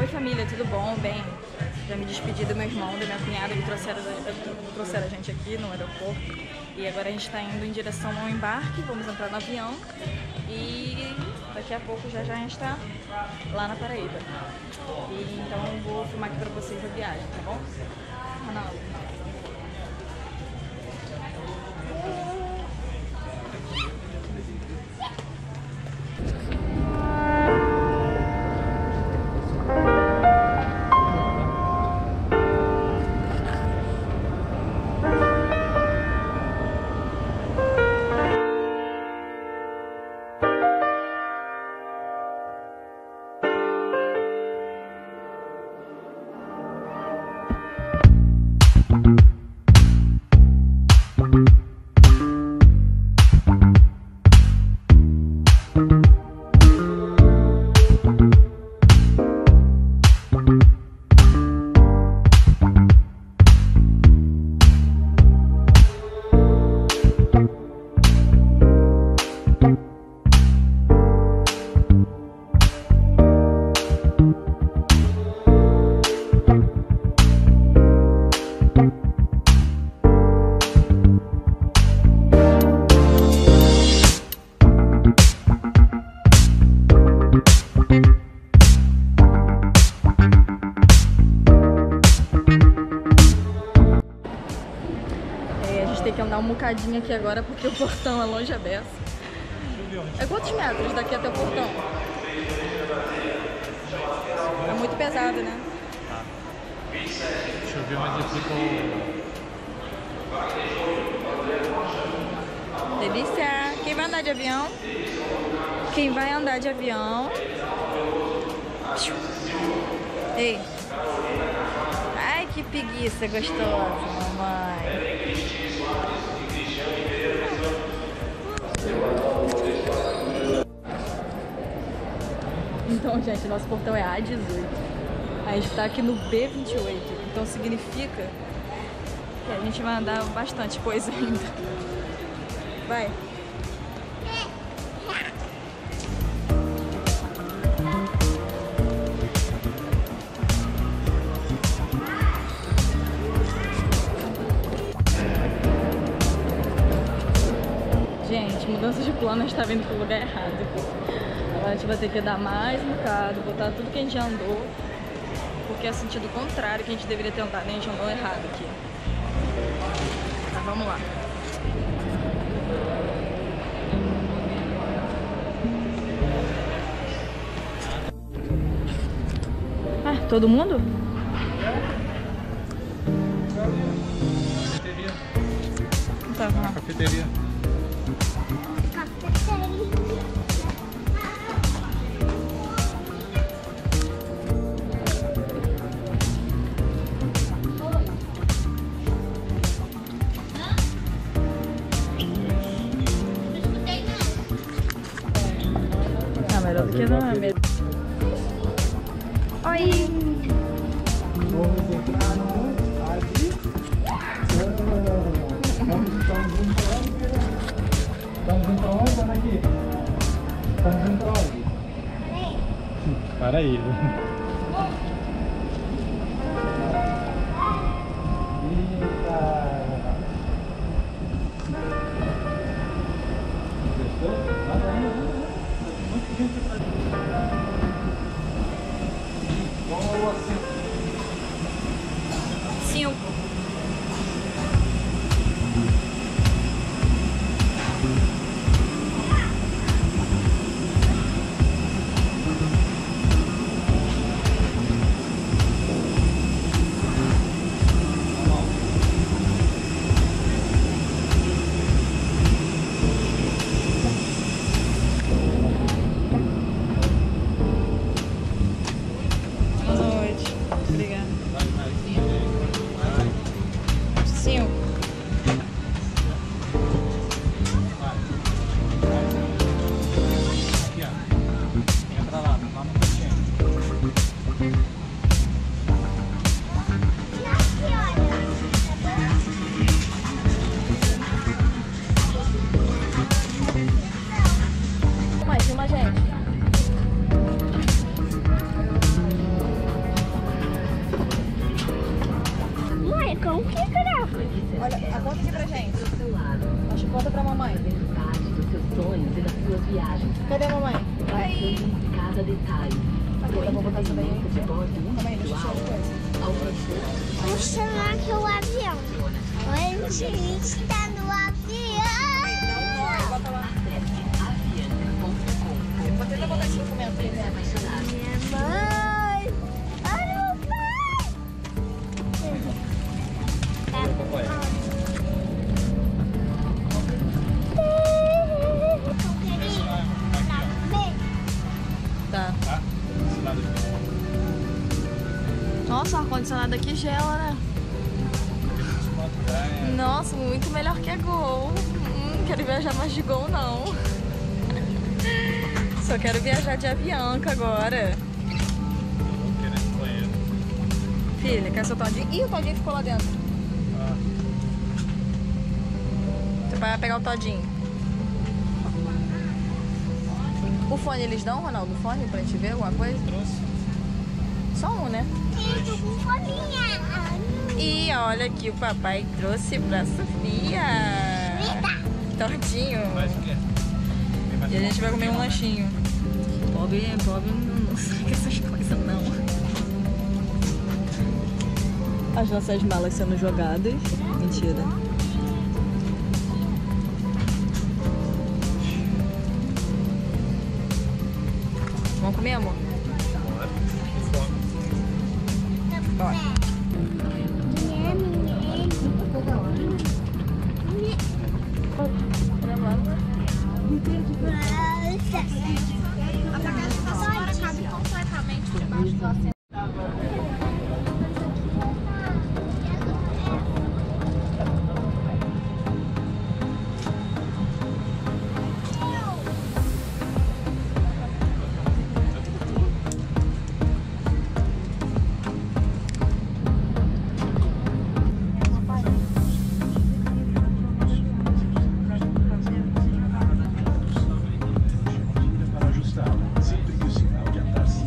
Oi família, tudo bom? Bem, já me despedi do meu irmão, da minha cunhada que trouxeram a gente aqui no aeroporto. E agora a gente está indo em direção ao embarque, vamos entrar no avião e daqui a pouco já a gente está lá na Paraíba. E então eu vou filmar aqui para vocês a viagem, tá bom? Ronaldo. Tem que andar um bocadinho aqui agora porque o portão é longe a beça. É quantos metros daqui até o portão? É muito pesado, né? Tá. Deixa eu ver onde eu fico. Delícia! Quem vai andar de avião? Quem vai andar de avião? Ei! Ai, que preguiça gostosa, mamãe! Então, gente, nosso portão é A18. A gente tá aqui no B28. Então significa que a gente vai andar bastante coisa ainda. Vai! Gente, mudança de plano, a gente tá vindo pro lugar errado. Agora a gente vai ter que dar mais um bocado, botar tudo que a gente já andou, porque é sentido contrário que a gente deveria ter andado, a gente andou errado aqui. Tá, vamos lá. Ah, todo mundo? Cafeteria. Tá, vamos lá. Cafeteria. Melhor do que não é mesmo. Oi! Vamos entrar no ali. Estamos indo pra onde, Ana aqui? Estamos indo pra onde? Para aí. Vamos assim. 5. Boa noite. Obrigada. não que grava. Olha, aponta aqui pra gente. Acho que conta pra mamãe. Cadê a mamãe? Aí. Aqui, eu vou botar isso daí, hein? Calma aí, deixa eu tirar as coisas. Vou chamar aqui o avião. Oi, a gente está no avião. Bota lá. Vou tentar botar esse documento aí, né? Minha mãe. Olha o pai. Tá. Tá? Esse lado aqui. Nossa, o ar-condicionado aqui gela, né? Nossa, muito melhor que a Gol. Quero viajar mais de Gol, não. Só quero viajar de Avianca agora. Querendo banheiro. Filha, quer seu todinho? Ih, o todinho ficou lá dentro. Você vai pegar o todinho. O fone eles dão, Ronaldo? O fone pra gente ver alguma coisa? Trouxe. Só um, né? Eu tô com fominha. E olha aqui, o papai trouxe pra Sofia. Todinho. Mais o quê? Tem mais E a gente vai comer um lanchinho. Pobre não sabe essas coisas, não. As nossas malas sendo jogadas. Mentira. Vamos comer, amor? Bora. Com fome. Bora. Completamente debaixo do oceano. Para ajustá-lo, sempre que o sinal de atraso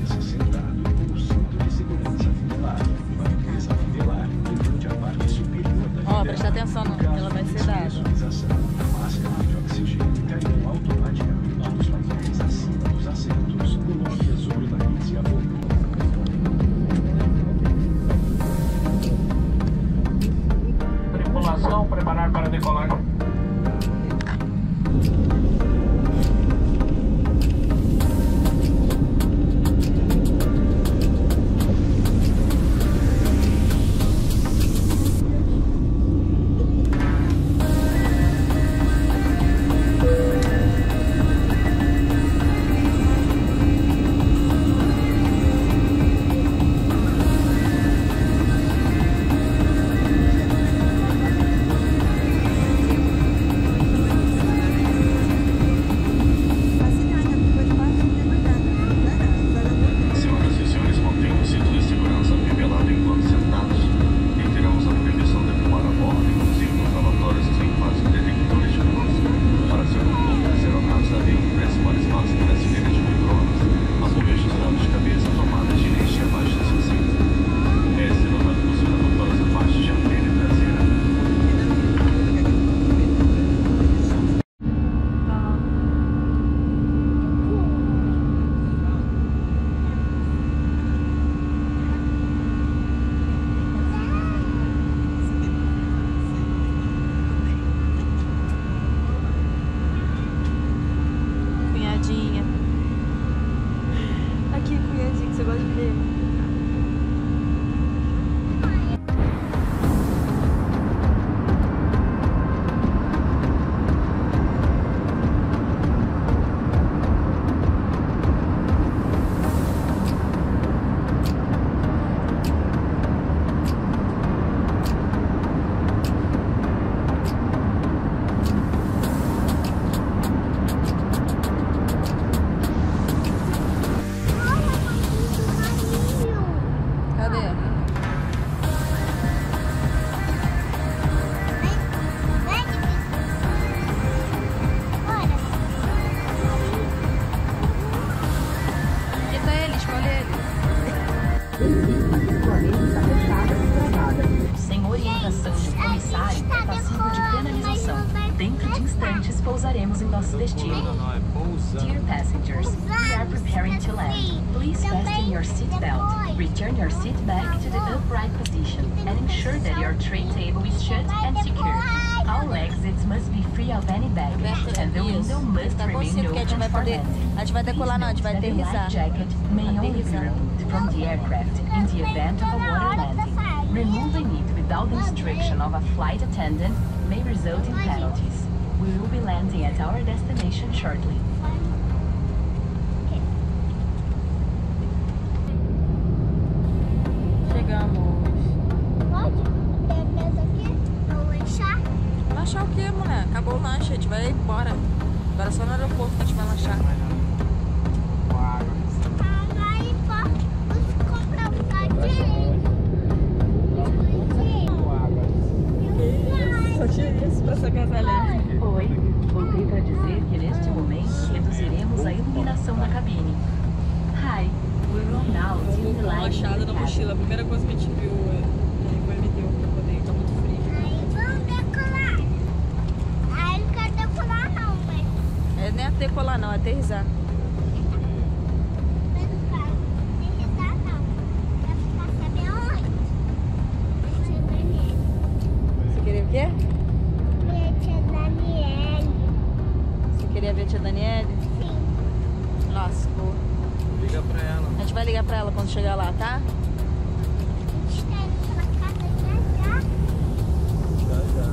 se sentado no cinto de segurança finelar, banquesa finelar, durante a parte superior da Ó, presta atenção, não. Ela vai ser dada. visualização. A máscara de oxigênio caiu automaticamente dos papéis acima dos assentos, coloque-a sobre o nariz e a boca. Tripulação, preparar para decolar. Senhoras e senhores, mantenham o cinto de segurança nivelado enquanto sentados. Retiramos a proibição de fumar a bordo, inclusive nos lavatórios sem fase detectores de luz. Para ser um pouco das aeronaves haviam principais fases brasileiras de micro-ondas. Apoio ajustado de cabeça, tomada de energia abaixo do seu cinto. Esse não vai funcionar para as partes dianteira e traseira. Cunhadinha. Aqui, cunhadinha, que você gosta de ver. Cadê? Aqui tá ele, escolhe ele. O planeta está fechado. orientação de um comissário é passível de penalização. Dentro de instantes, pousaremos em nosso destino. Dear passengers, we are preparing to land. Please fasten your seatbelt, return your seat back to the upright position, and ensure that your tray table is shut and secure. All exits must be free of any baggage, and the window must remain open for landing. A gente vai decolar não, a gente vai aterrissar. The life jacket may only be removed from the aircraft in the event of a water landing. Removing it without the instruction of a flight attendant may result in penalties. We will be landing at our destination shortly. Chegamos. Pode? Tem mesa aqui? Vou lanchar? Lanchar o quê, mulher? Acabou o lanche, a gente vai embora. Agora é só no aeroporto que a gente vai lanchar. Aí, posso comprar um bocadinho? Só tinha isso pra se agasalhar. Oi, voltei para dizer que neste momento reduziremos a iluminação na cabine. Hi, we will now dim the light in Machado the na cabin. mochila. A primeira coisa que a gente viu, ele foi e me deu pra poder, tá muito frio. Aí, vamos decolar. Aí, não quero decolar não, mas... É nem decolar não, é aterrissar. Mas não quero aterrissar não. Vai ficar, sabe aonde? Tia Daniele. Você queria o quê? Minha tia Daniele. Você queria ver a tia Daniele? Sim. Lascou. Liga pra ela. A gente vai ligar pra ela quando chegar lá, tá? A gente tá indo pra casa já já. Já, já.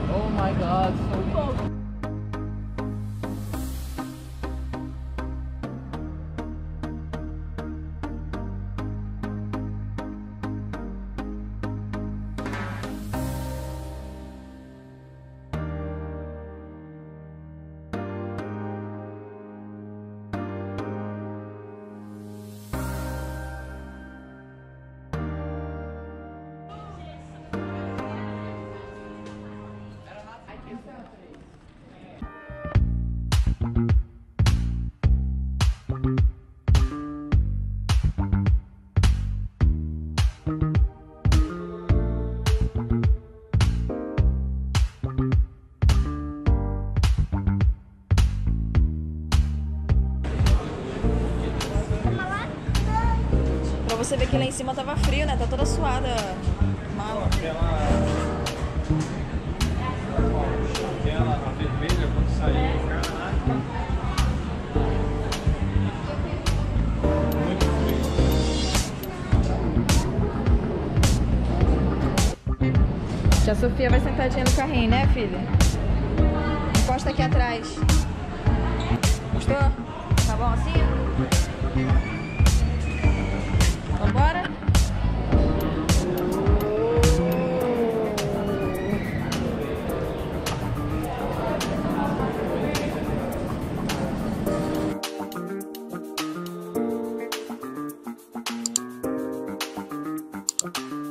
Oh my god, so cold. Pra você ver que lá em cima tava frio, né? Tá toda suada a mala. Aquela, a vermelha, quando saiu, caraca. Muito frio. Tia Sofia vai sentadinha no carrinho, né, filha? Encosta aqui atrás. Gostou? Tá bom assim? Vambora? Tchau.